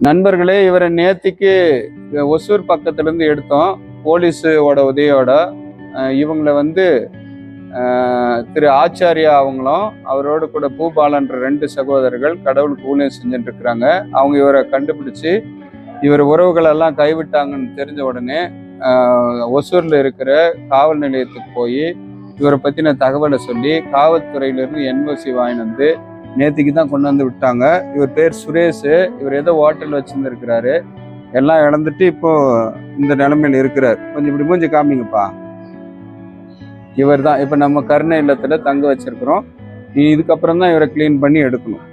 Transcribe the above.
நண்பர்களே, இவரை நேத்திக்கு ஒசூர் பக்கத்துல இருந்து எடுத்தோம் போலீஸோட உதவியோட. இவங்களை திரு ஆச்சாரியா அவங்களும் அவரோட கூட பூபாலன்ற 2 சகோதரர்கள் கடவுளுக்கு ஊழியம் செஞ்சுட்டு இருக்கிறாங்க. அவங்க இவரை கண்டுபிடிச்சு இவர் உறவுகள் எல்லாம் கைவிட்டாங்கன்னு தெரிஞ்ச உடனே ஒசூர்ல இருக்கிற காவல் நிலையத்துக்கு போய் இவரை பத்தின தகவலை சொல்லி காவல்துறையிலிருந்து NOC வாங்கிட்டு நேத்திக்கு தான் கொண்டு வந்து விட்டாங்க. இவர் பேர் சுரேஷ். இவர் ஏதோ ஹோட்டல் வச்சிருந்துருக்கிறாரு. எல்லாம் இழந்துட்டு இப்போ இந்த நிலைமையில இருக்கிறார். கொஞ்சம் இப்படி மூஞ்சி காமிங்கப்பா. இவர் தான் இப்ப நம்ம கருணை இல்லத்துல தங்க வச்சிருக்கிறோம். இதுக்கப்புறம் தான் இவரை கிளீன் பண்ணி எடுக்கணும்.